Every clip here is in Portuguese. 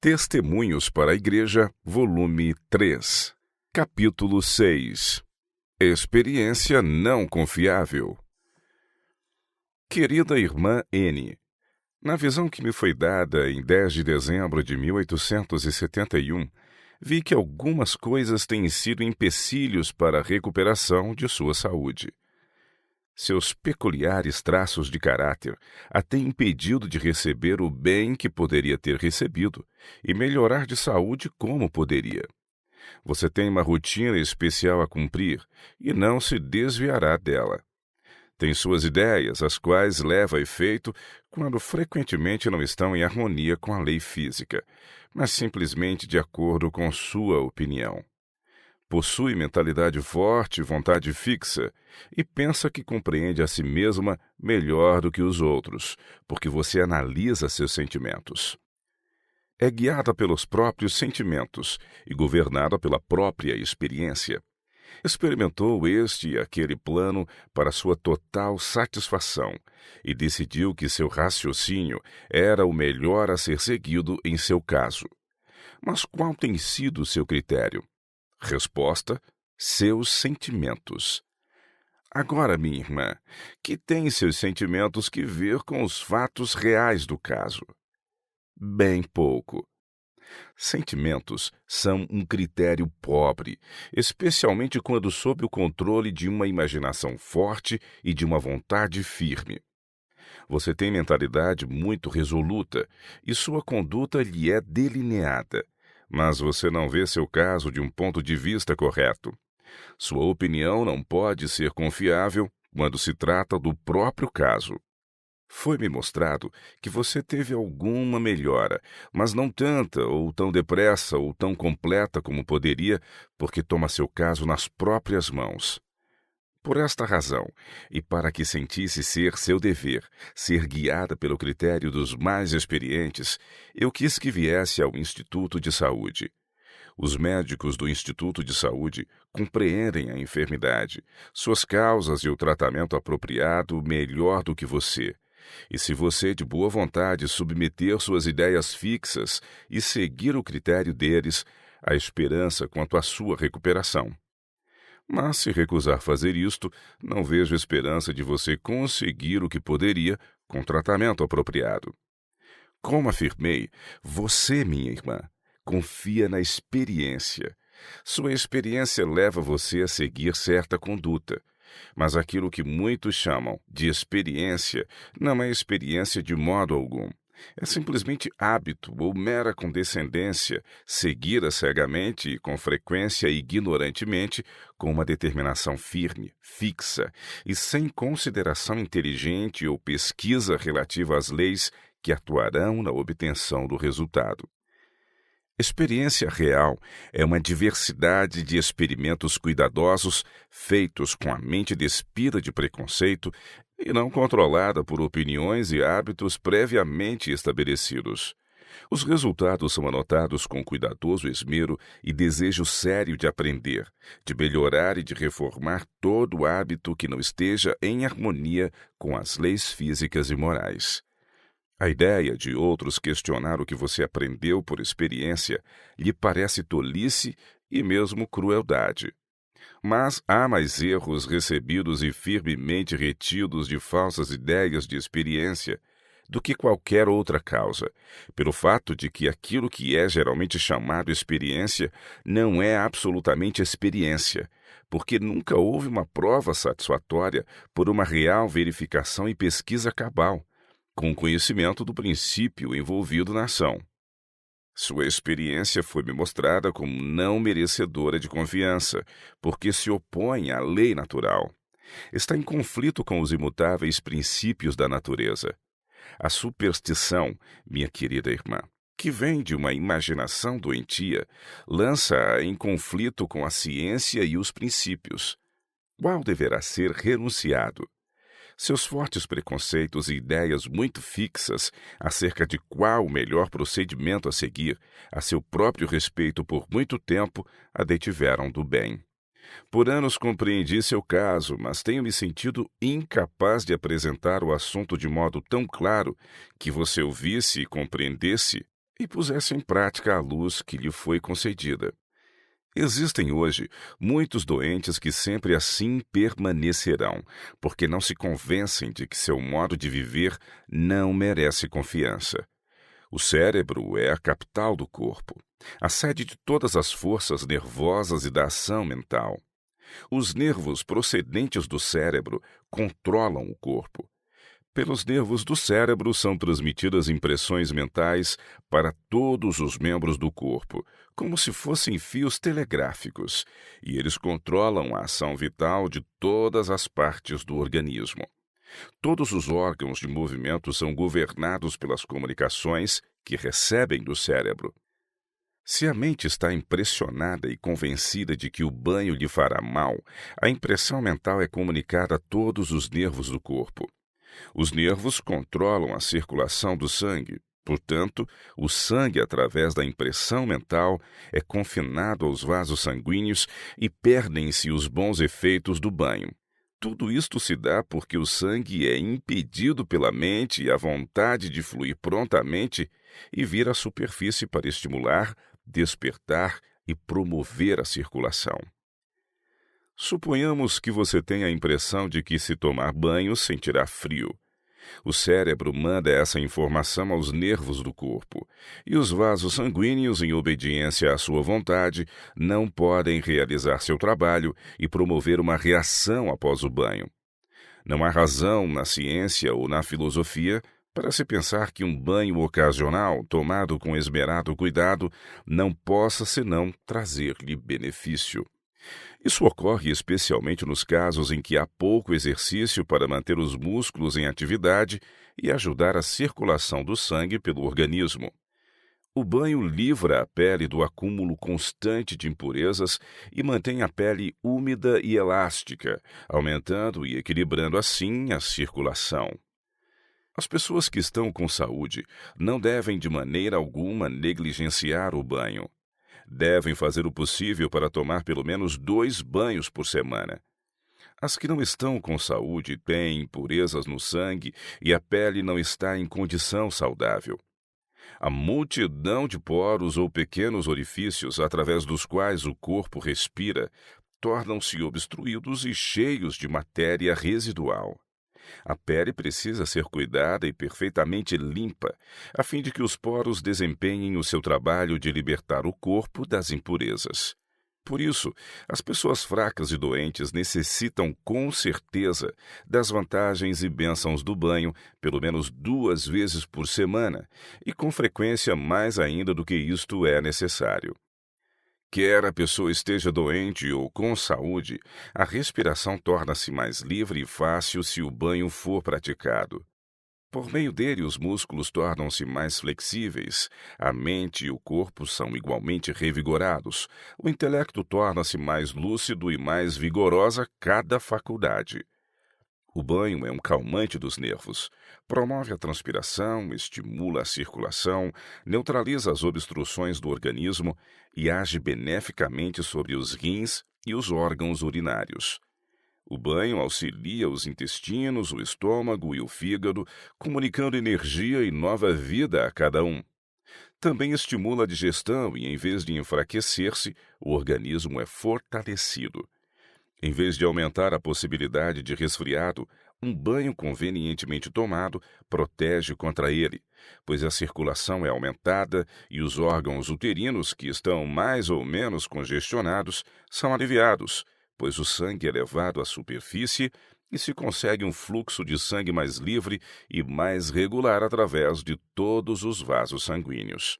Testemunhos para a Igreja, volume 3, capítulo 6. Experiência não confiável. Querida irmã N, na visão que me foi dada em 10 de dezembro de 1871, vi que algumas coisas têm sido empecilhos para a recuperação de sua saúde. Seus peculiares traços de caráter a têm impedido de receber o bem que poderia ter recebido e melhorar de saúde como poderia. Você tem uma rotina especial a cumprir e não se desviará dela. Tem suas ideias, as quais leva a efeito quando frequentemente não estão em harmonia com a lei física, mas simplesmente de acordo com sua opinião. Possui mentalidade forte, vontade fixa, e pensa que compreende a si mesma melhor do que os outros, porque você analisa seus sentimentos. É guiada pelos próprios sentimentos e governada pela própria experiência. Experimentou este e aquele plano para sua total satisfação e decidiu que seu raciocínio era o melhor a ser seguido em seu caso. Mas qual tem sido o seu critério? Resposta: seus sentimentos. Agora, minha irmã, que tem seus sentimentos que ver com os fatos reais do caso? Bem pouco. Sentimentos são um critério pobre, especialmente quando sob o controle de uma imaginação forte e de uma vontade firme. Você tem mentalidade muito resoluta e sua conduta lhe é delineada, mas você não vê seu caso de um ponto de vista correto. Sua opinião não pode ser confiável quando se trata do próprio caso. Foi-me mostrado que você teve alguma melhora, mas não tanta, ou tão depressa, ou tão completa como poderia, porque toma seu caso nas próprias mãos. Por esta razão, e para que sentisse ser seu dever, ser guiada pelo critério dos mais experientes, eu quis que viesse ao Instituto de Saúde. Os médicos do Instituto de Saúde compreendem a enfermidade, suas causas e o tratamento apropriado melhor do que você. E se você, de boa vontade, submeter suas ideias fixas e seguir o critério deles, há esperança quanto à sua recuperação. Mas se recusar fazer isto, não vejo esperança de você conseguir o que poderia com tratamento apropriado. Como afirmei, você, minha irmã, confia na experiência. Sua experiência leva você a seguir certa conduta. Mas aquilo que muitos chamam de experiência não é experiência de modo algum. É simplesmente hábito ou mera condescendência, seguida cegamente e com frequência ignorantemente, com uma determinação firme, fixa e sem consideração inteligente ou pesquisa relativa às leis que atuarão na obtenção do resultado. Experiência real é uma diversidade de experimentos cuidadosos feitos com a mente despida de preconceito e não controlada por opiniões e hábitos previamente estabelecidos. Os resultados são anotados com cuidadoso esmero e desejo sério de aprender, de melhorar e de reformar todo hábito que não esteja em harmonia com as leis físicas e morais. A ideia de outros questionar o que você aprendeu por experiência lhe parece tolice e mesmo crueldade. Mas há mais erros recebidos e firmemente retidos de falsas ideias de experiência do que qualquer outra causa, pelo fato de que aquilo que é geralmente chamado experiência não é absolutamente experiência, porque nunca houve uma prova satisfatória por uma real verificação e pesquisa cabal, com conhecimento do princípio envolvido na ação. Sua experiência foi-me mostrada como não merecedora de confiança, porque se opõe à lei natural. Está em conflito com os imutáveis princípios da natureza. A superstição, minha querida irmã, que vem de uma imaginação doentia, lança-a em conflito com a ciência e os princípios. Qual deverá ser renunciado? Seus fortes preconceitos e ideias muito fixas acerca de qual o melhor procedimento a seguir, a seu próprio respeito por muito tempo, a detiveram do bem. Por anos compreendi seu caso, mas tenho me sentido incapaz de apresentar o assunto de modo tão claro que você o visse e compreendesse e pusesse em prática a luz que lhe foi concedida. Existem hoje muitos doentes que sempre assim permanecerão, porque não se convencem de que seu modo de viver não merece confiança. O cérebro é a capital do corpo, a sede de todas as forças nervosas e da ação mental. Os nervos procedentes do cérebro controlam o corpo. Pelos nervos do cérebro são transmitidas impressões mentais para todos os membros do corpo, como se fossem fios telegráficos, e eles controlam a ação vital de todas as partes do organismo. Todos os órgãos de movimento são governados pelas comunicações que recebem do cérebro. Se a mente está impressionada e convencida de que o banho lhe fará mal, a impressão mental é comunicada a todos os nervos do corpo. Os nervos controlam a circulação do sangue. Portanto, o sangue, através da impressão mental, é confinado aos vasos sanguíneos e perdem-se os bons efeitos do banho. Tudo isto se dá porque o sangue é impedido pela mente e a vontade de fluir prontamente e vir à superfície para estimular, despertar e promover a circulação. Suponhamos que você tenha a impressão de que, se tomar banho, sentirá frio. O cérebro manda essa informação aos nervos do corpo, e os vasos sanguíneos, em obediência à sua vontade, não podem realizar seu trabalho e promover uma reação após o banho. Não há razão na ciência ou na filosofia para se pensar que um banho ocasional, tomado com esmerado cuidado, não possa senão trazer-lhe benefício. Isso ocorre especialmente nos casos em que há pouco exercício para manter os músculos em atividade e ajudar a circulação do sangue pelo organismo. O banho livra a pele do acúmulo constante de impurezas e mantém a pele úmida e elástica, aumentando e equilibrando assim a circulação. As pessoas que estão com saúde não devem de maneira alguma negligenciar o banho. Devem fazer o possível para tomar pelo menos 2 banhos por semana. As que não estão com saúde têm impurezas no sangue e a pele não está em condição saudável. A multidão de poros ou pequenos orifícios através dos quais o corpo respira tornam-se obstruídos e cheios de matéria residual. A pele precisa ser cuidada e perfeitamente limpa, a fim de que os poros desempenhem o seu trabalho de libertar o corpo das impurezas. Por isso, as pessoas fracas e doentes necessitam com certeza das vantagens e bênçãos do banho pelo menos 2 vezes por semana, e com frequência mais ainda do que isto é necessário. Quer a pessoa esteja doente ou com saúde, a respiração torna-se mais livre e fácil se o banho for praticado. Por meio dele, os músculos tornam-se mais flexíveis, a mente e o corpo são igualmente revigorados, o intelecto torna-se mais lúcido e mais vigorosa cada faculdade. O banho é um calmante dos nervos, promove a transpiração, estimula a circulação, neutraliza as obstruções do organismo e age beneficamente sobre os rins e os órgãos urinários. O banho auxilia os intestinos, o estômago e o fígado, comunicando energia e nova vida a cada um. Também estimula a digestão e, em vez de enfraquecer-se, o organismo é fortalecido. Em vez de aumentar a possibilidade de resfriado, um banho convenientemente tomado protege contra ele, pois a circulação é aumentada e os órgãos uterinos, que estão mais ou menos congestionados, são aliviados, pois o sangue é levado à superfície e se consegue um fluxo de sangue mais livre e mais regular através de todos os vasos sanguíneos.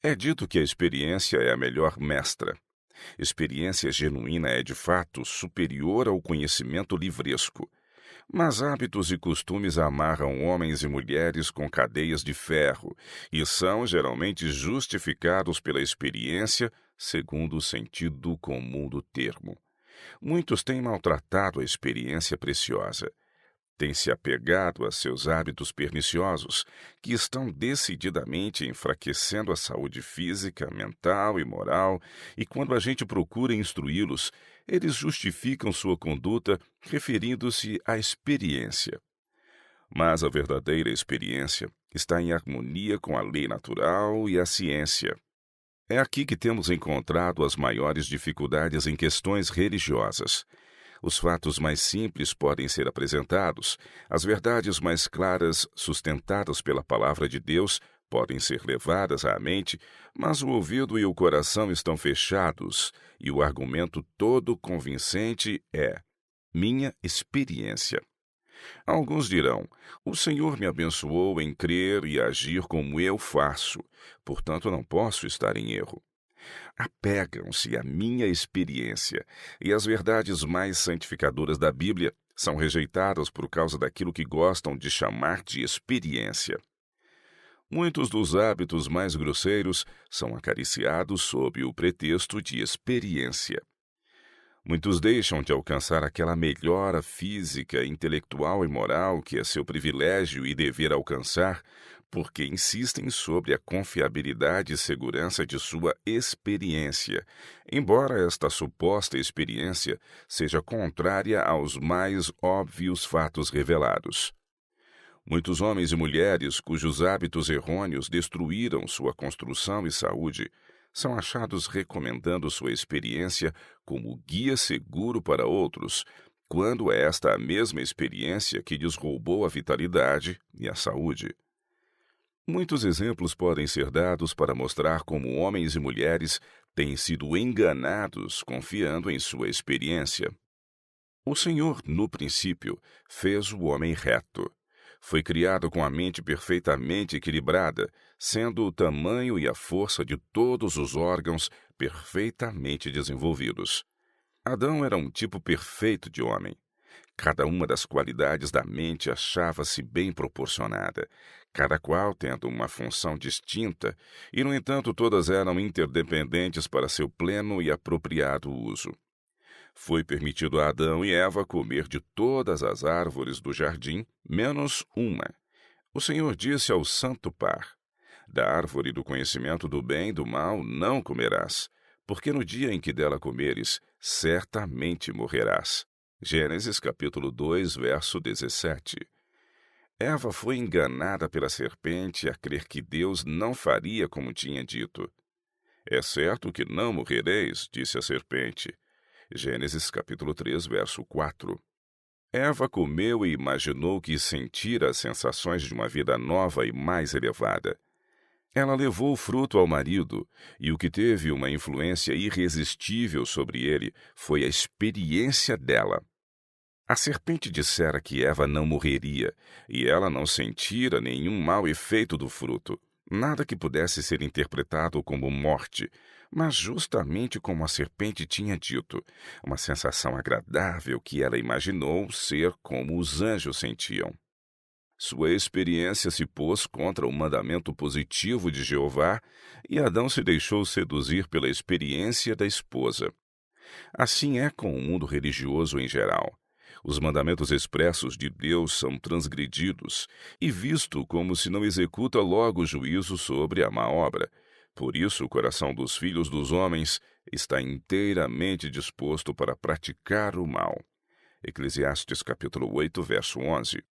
É dito que a experiência é a melhor mestra. Experiência genuína é, de fato, superior ao conhecimento livresco. Mas hábitos e costumes amarram homens e mulheres com cadeias de ferro e são geralmente justificados pela experiência, segundo o sentido comum do termo. Muitos têm maltratado a experiência preciosa. Têm se apegado a seus hábitos perniciosos, que estão decididamente enfraquecendo a saúde física, mental e moral, e quando a gente procura instruí-los, eles justificam sua conduta referindo-se à experiência. Mas a verdadeira experiência está em harmonia com a lei natural e a ciência. É aqui que temos encontrado as maiores dificuldades em questões religiosas. Os fatos mais simples podem ser apresentados, as verdades mais claras, sustentadas pela palavra de Deus, podem ser levadas à mente, mas o ouvido e o coração estão fechados, e o argumento todo convincente é: minha experiência. Alguns dirão: o Senhor me abençoou em crer e agir como eu faço, portanto não posso estar em erro. Apegam-se à minha experiência, e as verdades mais santificadoras da Bíblia são rejeitadas por causa daquilo que gostam de chamar de experiência. Muitos dos hábitos mais grosseiros são acariciados sob o pretexto de experiência. Muitos deixam de alcançar aquela melhora física, intelectual e moral que é seu privilégio e dever alcançar, porque insistem sobre a confiabilidade e segurança de sua experiência, embora esta suposta experiência seja contrária aos mais óbvios fatos revelados. Muitos homens e mulheres cujos hábitos errôneos destruíram sua construção e saúde são achados recomendando sua experiência como guia seguro para outros, quando é esta a mesma experiência que lhes roubou a vitalidade e a saúde. Muitos exemplos podem ser dados para mostrar como homens e mulheres têm sido enganados confiando em sua experiência. O Senhor, no princípio, fez o homem reto. Foi criado com a mente perfeitamente equilibrada, sendo o tamanho e a força de todos os órgãos perfeitamente desenvolvidos. Adão era um tipo perfeito de homem. Cada uma das qualidades da mente achava-se bem proporcionada, cada qual tendo uma função distinta, e, no entanto, todas eram interdependentes para seu pleno e apropriado uso. Foi permitido a Adão e Eva comer de todas as árvores do jardim, menos uma. O Senhor disse ao santo par: da árvore do conhecimento do bem e do mal não comerás, porque no dia em que dela comeres, certamente morrerás. Gênesis capítulo 2, verso 17. Eva foi enganada pela serpente a crer que Deus não faria como tinha dito. É certo que não morrereis, disse a serpente. Gênesis capítulo 3, verso 4. Eva comeu e imaginou que sentira as sensações de uma vida nova e mais elevada. Ela levou o fruto ao marido, e o que teve uma influência irresistível sobre ele foi a experiência dela. A serpente dissera que Eva não morreria, e ela não sentira nenhum mau efeito do fruto, nada que pudesse ser interpretado como morte, mas justamente como a serpente tinha dito, uma sensação agradável que ela imaginou ser como os anjos sentiam. Sua experiência se pôs contra o mandamento positivo de Jeová, e Adão se deixou seduzir pela experiência da esposa. Assim é com o mundo religioso em geral. Os mandamentos expressos de Deus são transgredidos e visto como se não executa logo juízo sobre a má obra. Por isso, o coração dos filhos dos homens está inteiramente disposto para praticar o mal. Eclesiastes capítulo 8, verso 11.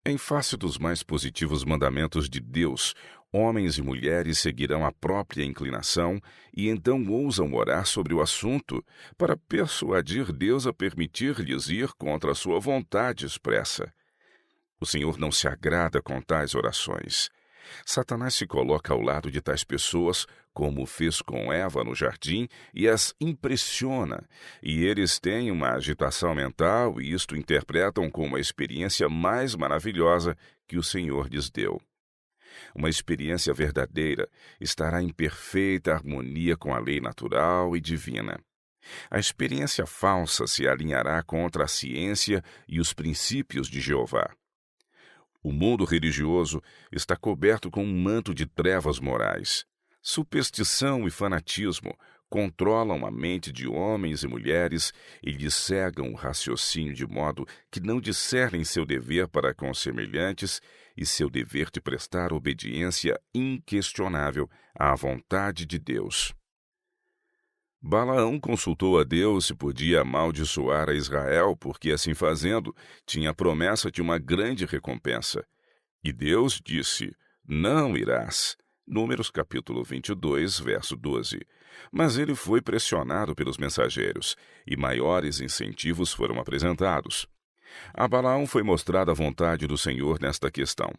Em face dos mais positivos mandamentos de Deus, homens e mulheres seguirão a própria inclinação e então ousam orar sobre o assunto para persuadir Deus a permitir-lhes ir contra a sua vontade expressa. O Senhor não se agrada com tais orações. Satanás se coloca ao lado de tais pessoas, como fez com Eva no jardim, e as impressiona, e eles têm uma agitação mental e isto interpretam como a experiência mais maravilhosa que o Senhor lhes deu. Uma experiência verdadeira estará em perfeita harmonia com a lei natural e divina. A experiência falsa se alinhará contra a ciência e os princípios de Jeová. O mundo religioso está coberto com um manto de trevas morais. Superstição e fanatismo controlam a mente de homens e mulheres e lhes cegam o raciocínio de modo que não discernem seu dever para com os semelhantes e seu dever de prestar obediência inquestionável à vontade de Deus. Balaão consultou a Deus se podia amaldiçoar a Israel, porque, assim fazendo, tinha a promessa de uma grande recompensa. E Deus disse: Não irás. Números capítulo 22, verso 12. Mas ele foi pressionado pelos mensageiros, e maiores incentivos foram apresentados. A Balaão foi mostrada a vontade do Senhor nesta questão,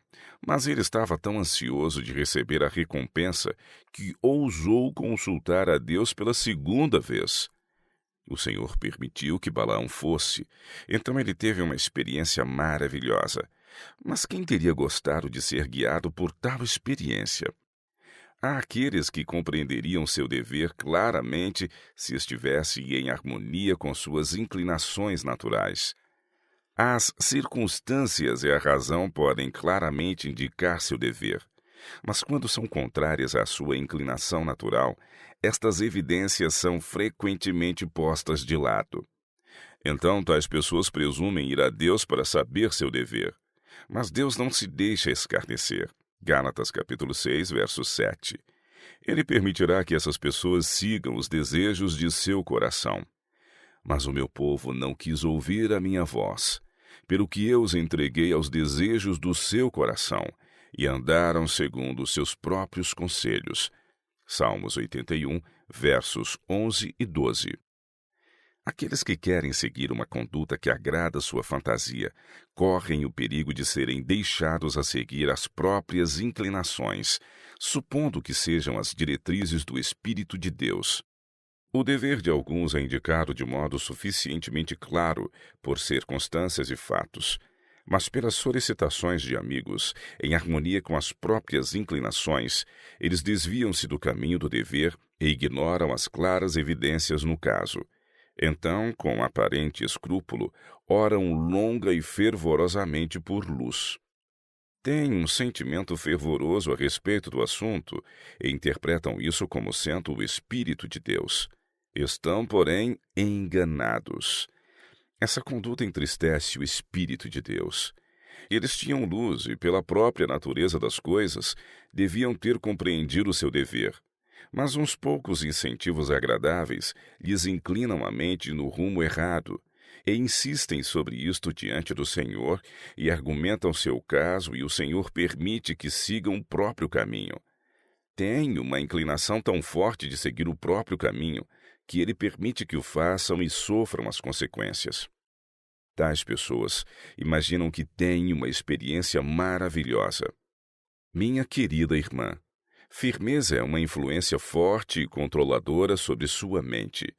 mas ele estava tão ansioso de receber a recompensa que ousou consultar a Deus pela segunda vez. O Senhor permitiu que Balaão fosse, então ele teve uma experiência maravilhosa. Mas quem teria gostado de ser guiado por tal experiência? Há aqueles que compreenderiam seu dever claramente se estivesse em harmonia com suas inclinações naturais. As circunstâncias e a razão podem claramente indicar seu dever, mas quando são contrárias à sua inclinação natural, estas evidências são frequentemente postas de lado. Então, tais pessoas presumem ir a Deus para saber seu dever, mas Deus não se deixa escarnecer. Gálatas capítulo 6, verso 7. Ele permitirá que essas pessoas sigam os desejos de seu coração. Mas o meu povo não quis ouvir a minha voz, pelo que eu os entreguei aos desejos do seu coração, e andaram segundo os seus próprios conselhos. Salmos 81, versos 11 e 12. Aqueles que querem seguir uma conduta que agrada sua fantasia correm o perigo de serem deixados a seguir as próprias inclinações, supondo que sejam as diretrizes do Espírito de Deus. O dever de alguns é indicado de modo suficientemente claro por circunstâncias e fatos, mas pelas solicitações de amigos, em harmonia com as próprias inclinações, eles desviam-se do caminho do dever e ignoram as claras evidências no caso. Então, com aparente escrúpulo, oram longa e fervorosamente por luz. Têm um sentimento fervoroso a respeito do assunto e interpretam isso como sendo o Espírito de Deus. Estão, porém, enganados. Essa conduta entristece o Espírito de Deus. Eles tinham luz e, pela própria natureza das coisas, deviam ter compreendido o seu dever. Mas uns poucos incentivos agradáveis lhes inclinam a mente no rumo errado e insistem sobre isto diante do Senhor e argumentam seu caso e o Senhor permite que sigam o próprio caminho. Têm uma inclinação tão forte de seguir o próprio caminho que ele permite que o façam e sofram as consequências. Tais pessoas imaginam que têm uma experiência maravilhosa. Minha querida irmã, firmeza é uma influência forte e controladora sobre sua mente.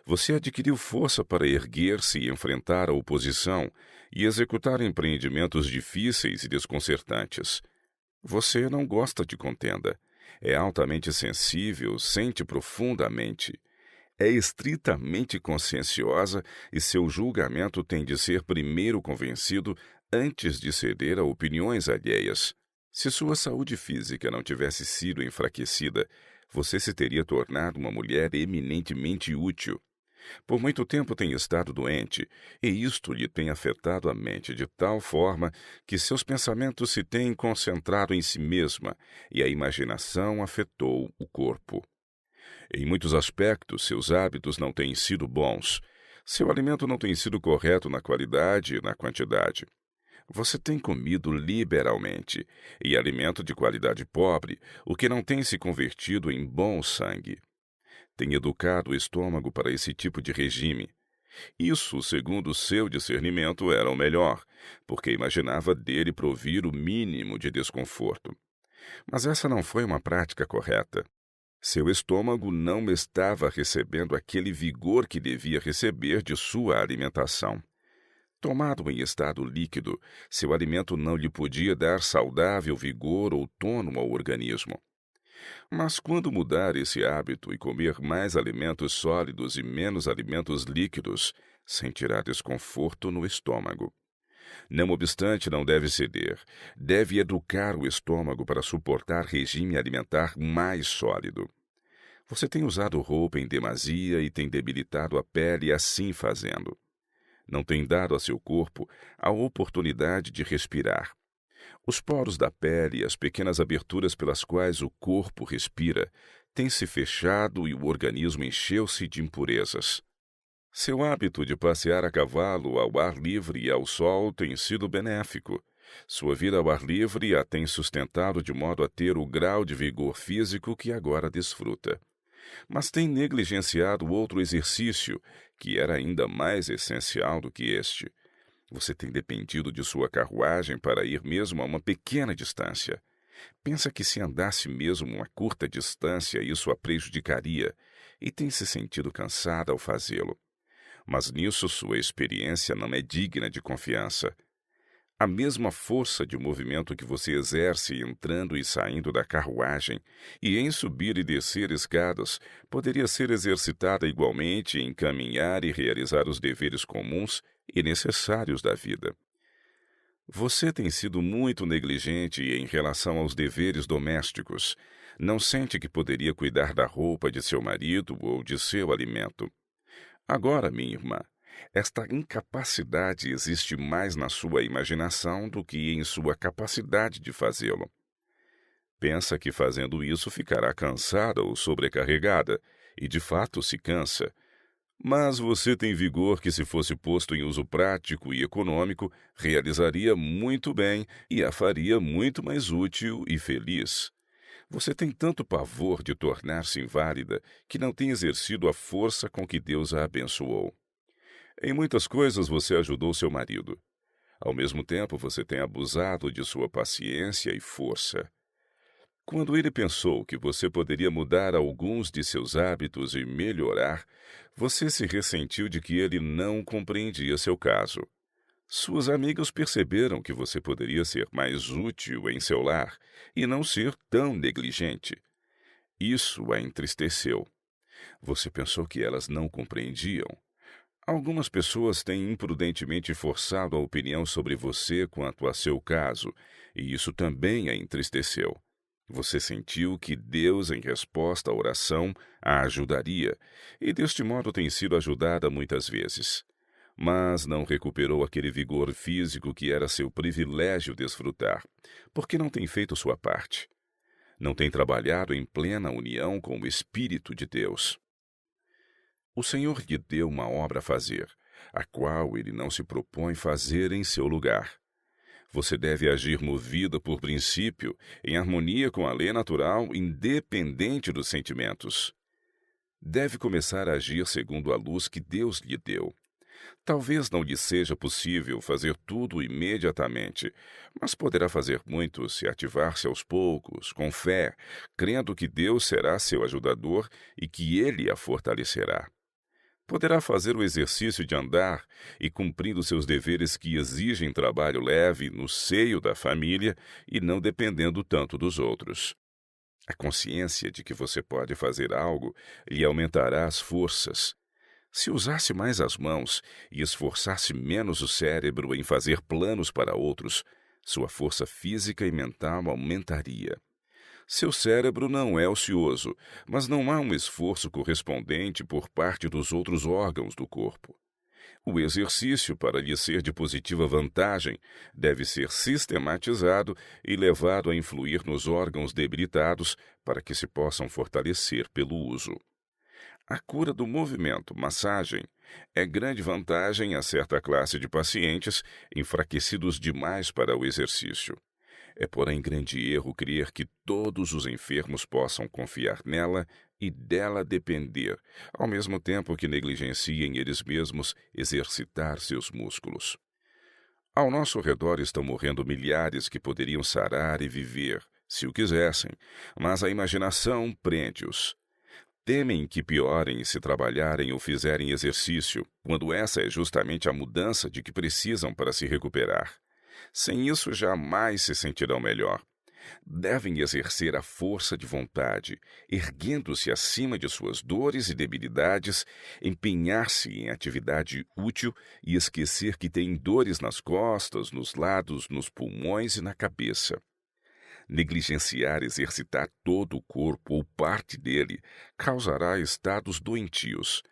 Você adquiriu força para erguer-se e enfrentar a oposição e executar empreendimentos difíceis e desconcertantes. Você não gosta de contenda. É altamente sensível, sente profundamente. É estritamente conscienciosa e seu julgamento tem de ser primeiro convencido antes de ceder a opiniões alheias. Se sua saúde física não tivesse sido enfraquecida, você se teria tornado uma mulher eminentemente útil. Por muito tempo tem estado doente, e isto lhe tem afetado a mente de tal forma que seus pensamentos se têm concentrado em si mesma e a imaginação afetou o corpo. Em muitos aspectos, seus hábitos não têm sido bons. Seu alimento não tem sido correto na qualidade e na quantidade. Você tem comido liberalmente, e alimento de qualidade pobre, o que não tem se convertido em bom sangue. Tem educado o estômago para esse tipo de regime. Isso, segundo seu discernimento, era o melhor, porque imaginava dele provir o mínimo de desconforto. Mas essa não foi uma prática correta. Seu estômago não estava recebendo aquele vigor que devia receber de sua alimentação. Tomado em estado líquido, seu alimento não lhe podia dar saudável vigor ou tônus ao organismo. Mas quando mudar esse hábito e comer mais alimentos sólidos e menos alimentos líquidos, sentirá desconforto no estômago. Não obstante, não deve ceder. Deve educar o estômago para suportar regime alimentar mais sólido. Você tem usado roupa em demasia e tem debilitado a pele assim fazendo. Não tem dado a seu corpo a oportunidade de respirar. Os poros da pele e as pequenas aberturas pelas quais o corpo respira têm se fechado e o organismo encheu-se de impurezas. Seu hábito de passear a cavalo ao ar livre e ao sol tem sido benéfico, Sua vida ao ar livre a tem sustentado de modo a ter o grau de vigor físico que agora desfruta. Mas tem negligenciado outro exercício, que era ainda mais essencial do que este. Você tem dependido de sua carruagem para ir mesmo a uma pequena distância. Pensa que se andasse mesmo uma curta distância, isso a prejudicaria, e tem se sentido cansada ao fazê-lo. Mas nisso sua experiência não é digna de confiança. A mesma força de movimento que você exerce entrando e saindo da carruagem e em subir e descer escadas poderia ser exercitada igualmente em caminhar e realizar os deveres comuns e necessários da vida. Você tem sido muito negligente em relação aos deveres domésticos. Não sente que poderia cuidar da roupa de seu marido ou de seu alimento. Agora, minha irmã, esta incapacidade existe mais na sua imaginação do que em sua capacidade de fazê-lo. Pensa que fazendo isso ficará cansada ou sobrecarregada, e de fato se cansa. Mas você tem vigor que, se fosse posto em uso prático e econômico, realizaria muito bem e a faria muito mais útil e feliz. Você tem tanto pavor de tornar-se inválida que não tem exercido a força com que Deus a abençoou. Em muitas coisas você ajudou seu marido. Ao mesmo tempo, você tem abusado de sua paciência e força. Quando ele pensou que você poderia mudar alguns de seus hábitos e melhorar, você se ressentiu de que ele não compreendia seu caso. Suas amigas perceberam que você poderia ser mais útil em seu lar e não ser tão negligente. Isso a entristeceu. Você pensou que elas não compreendiam. Algumas pessoas têm imprudentemente forçado a opinião sobre você quanto a seu caso, e isso também a entristeceu. Você sentiu que Deus, em resposta à oração, a ajudaria, e deste modo tem sido ajudada muitas vezes. Mas não recuperou aquele vigor físico que era seu privilégio desfrutar, porque não tem feito sua parte. Não tem trabalhado em plena união com o Espírito de Deus. O Senhor lhe deu uma obra a fazer, a qual ele não se propõe fazer em seu lugar. Você deve agir movida por princípio, em harmonia com a lei natural, independente dos sentimentos. Deve começar a agir segundo a luz que Deus lhe deu. Talvez não lhe seja possível fazer tudo imediatamente, mas poderá fazer muito se ativar-se aos poucos, com fé, crendo que Deus será seu ajudador e que Ele a fortalecerá. Poderá fazer o exercício de andar e cumprindo seus deveres que exigem trabalho leve no seio da família e não dependendo tanto dos outros. A consciência de que você pode fazer algo lhe aumentará as forças. Se usasse mais as mãos e esforçasse menos o cérebro em fazer planos para outros, sua força física e mental aumentaria. Seu cérebro não é ocioso, mas não há um esforço correspondente por parte dos outros órgãos do corpo. O exercício, para lhe ser de positiva vantagem, deve ser sistematizado e levado a influir nos órgãos debilitados para que se possam fortalecer pelo uso. A cura do movimento, massagem, é grande vantagem a certa classe de pacientes enfraquecidos demais para o exercício. É, porém, grande erro crer que todos os enfermos possam confiar nela e dela depender, ao mesmo tempo que negligenciem eles mesmos exercitar seus músculos. Ao nosso redor estão morrendo milhares que poderiam sarar e viver, se o quisessem, mas a imaginação prende-os. Temem que piorem se trabalharem ou fizerem exercício, quando essa é justamente a mudança de que precisam para se recuperar. Sem isso, jamais se sentirão melhor. Devem exercer a força de vontade, erguendo-se acima de suas dores e debilidades, empenhar-se em atividade útil e esquecer que têm dores nas costas, nos lados, nos pulmões e na cabeça. Negligenciar exercitar todo o corpo ou parte dele causará estados doentios.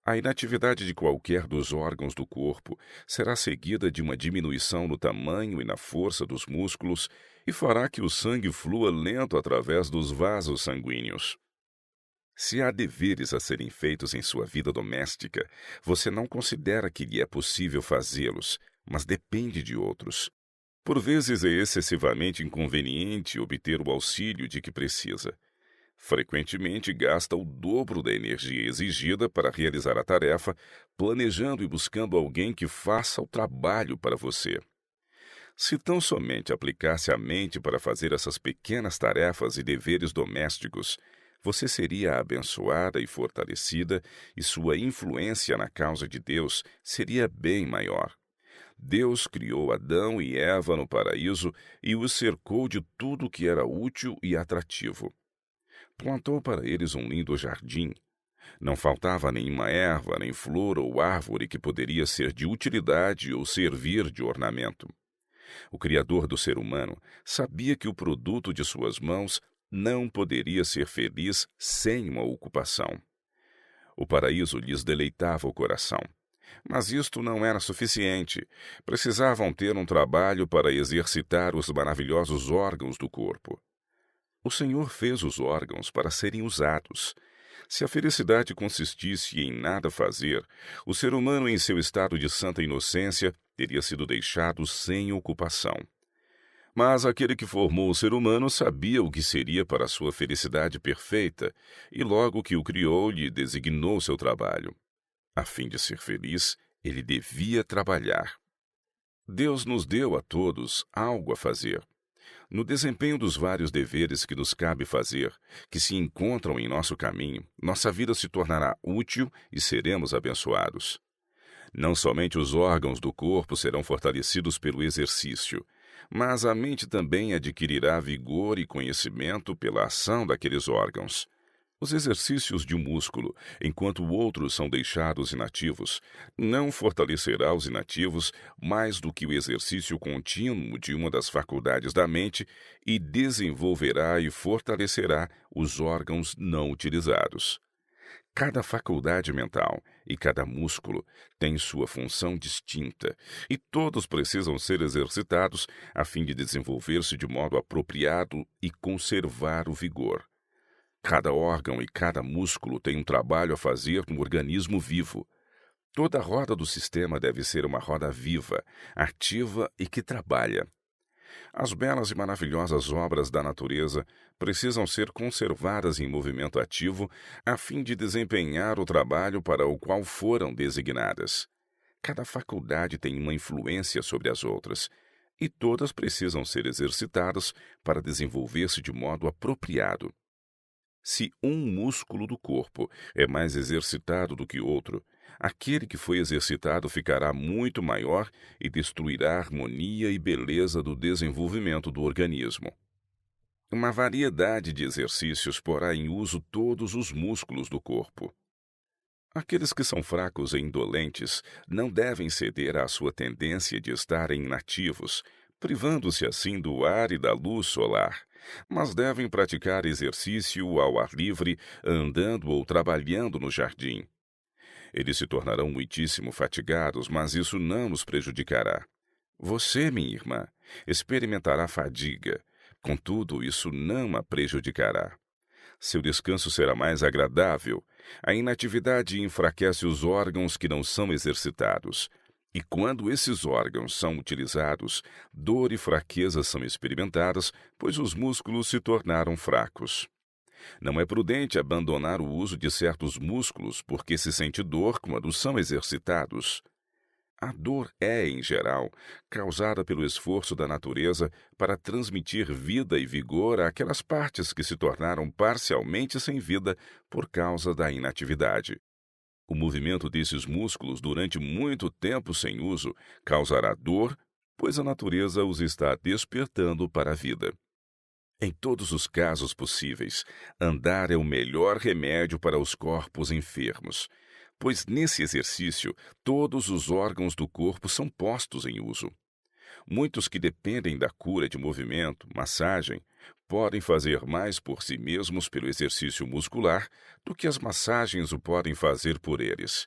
A inatividade de qualquer dos órgãos do corpo será seguida de uma diminuição no tamanho e na força dos músculos e fará que o sangue flua lento através dos vasos sanguíneos. Se há deveres a serem feitos em sua vida doméstica, você não considera que lhe é possível fazê-los, mas depende de outros. Por vezes é excessivamente inconveniente obter o auxílio de que precisa. Frequentemente gasta o dobro da energia exigida para realizar a tarefa, planejando e buscando alguém que faça o trabalho para você. Se tão somente aplicasse a mente para fazer essas pequenas tarefas e deveres domésticos, você seria abençoada e fortalecida, e sua influência na causa de Deus seria bem maior. Deus criou Adão e Eva no paraíso e os cercou de tudo que era útil e atrativo. Plantou para eles um lindo jardim. Não faltava nenhuma erva, nem flor ou árvore que poderia ser de utilidade ou servir de ornamento. O Criador do ser humano sabia que o produto de suas mãos não poderia ser feliz sem uma ocupação. O paraíso lhes deleitava o coração. Mas isto não era suficiente. Precisavam ter um trabalho para exercitar os maravilhosos órgãos do corpo. O Senhor fez os órgãos para serem usados. Se a felicidade consistisse em nada fazer, o ser humano, em seu estado de santa inocência, teria sido deixado sem ocupação. Mas aquele que formou o ser humano sabia o que seria para a sua felicidade perfeita, e logo que o criou, lhe designou seu trabalho. A fim de ser feliz, ele devia trabalhar. Deus nos deu a todos algo a fazer. No desempenho dos vários deveres que nos cabe fazer, que se encontram em nosso caminho, nossa vida se tornará útil e seremos abençoados. Não somente os órgãos do corpo serão fortalecidos pelo exercício, mas a mente também adquirirá vigor e conhecimento pela ação daqueles órgãos. Os exercícios de um músculo, enquanto outros são deixados inativos, não fortalecerá os inativos mais do que o exercício contínuo de uma das faculdades da mente e desenvolverá e fortalecerá os órgãos não utilizados. Cada faculdade mental e cada músculo tem sua função distinta, e todos precisam ser exercitados a fim de desenvolver-se de modo apropriado e conservar o vigor. Cada órgão e cada músculo tem um trabalho a fazer no organismo vivo. Toda roda do sistema deve ser uma roda viva, ativa e que trabalha. As belas e maravilhosas obras da natureza precisam ser conservadas em movimento ativo a fim de desempenhar o trabalho para o qual foram designadas. Cada faculdade tem uma influência sobre as outras, e todas precisam ser exercitadas para desenvolver-se de modo apropriado. Se um músculo do corpo é mais exercitado do que outro, aquele que foi exercitado ficará muito maior e destruirá a harmonia e beleza do desenvolvimento do organismo. Uma variedade de exercícios porá em uso todos os músculos do corpo. Aqueles que são fracos e indolentes não devem ceder à sua tendência de estarem inativos, privando-se assim do ar e da luz solar, mas devem praticar exercício ao ar livre, andando ou trabalhando no jardim. Eles se tornarão muitíssimo fatigados, mas isso não os prejudicará. Você, minha irmã, experimentará fadiga, contudo, isso não a prejudicará. Seu descanso será mais agradável. A inatividade enfraquece os órgãos que não são exercitados. E quando esses órgãos são utilizados, dor e fraqueza são experimentadas, pois os músculos se tornaram fracos. Não é prudente abandonar o uso de certos músculos porque se sente dor quando são exercitados. A dor é, em geral, causada pelo esforço da natureza para transmitir vida e vigor àquelas partes que se tornaram parcialmente sem vida por causa da inatividade. O movimento desses músculos durante muito tempo sem uso causará dor, pois a natureza os está despertando para a vida. Em todos os casos possíveis, andar é o melhor remédio para os corpos enfermos, pois nesse exercício todos os órgãos do corpo são postos em uso. Muitos que dependem da cura de movimento, massagem, podem fazer mais por si mesmos pelo exercício muscular do que as massagens o podem fazer por eles.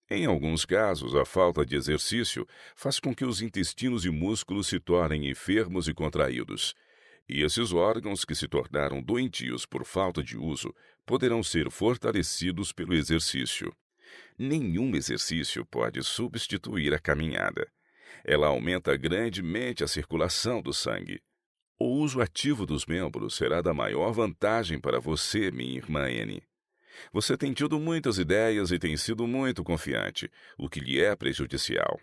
Em alguns casos, a falta de exercício faz com que os intestinos e músculos se tornem enfermos e contraídos. E esses órgãos que se tornaram doentios por falta de uso poderão ser fortalecidos pelo exercício. Nenhum exercício pode substituir a caminhada. Ela aumenta grandemente a circulação do sangue. O uso ativo dos membros será da maior vantagem para você, minha irmã Anne. Você tem tido muitas ideias e tem sido muito confiante, o que lhe é prejudicial.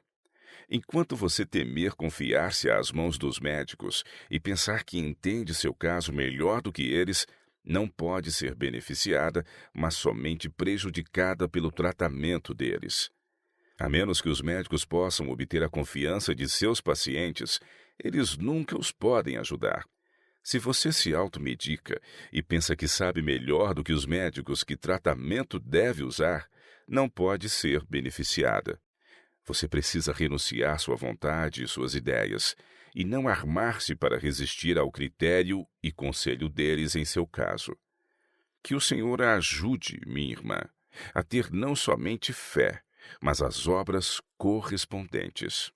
Enquanto você temer confiar-se às mãos dos médicos e pensar que entende seu caso melhor do que eles, não pode ser beneficiada, mas somente prejudicada pelo tratamento deles. A menos que os médicos possam obter a confiança de seus pacientes, eles nunca os podem ajudar. Se você se automedica e pensa que sabe melhor do que os médicos que tratamento deve usar, não pode ser beneficiada. Você precisa renunciar sua vontade e suas ideias, e não armar-se para resistir ao critério e conselho deles em seu caso. Que o Senhor a ajude, minha irmã, a ter não somente fé, mas as obras correspondentes.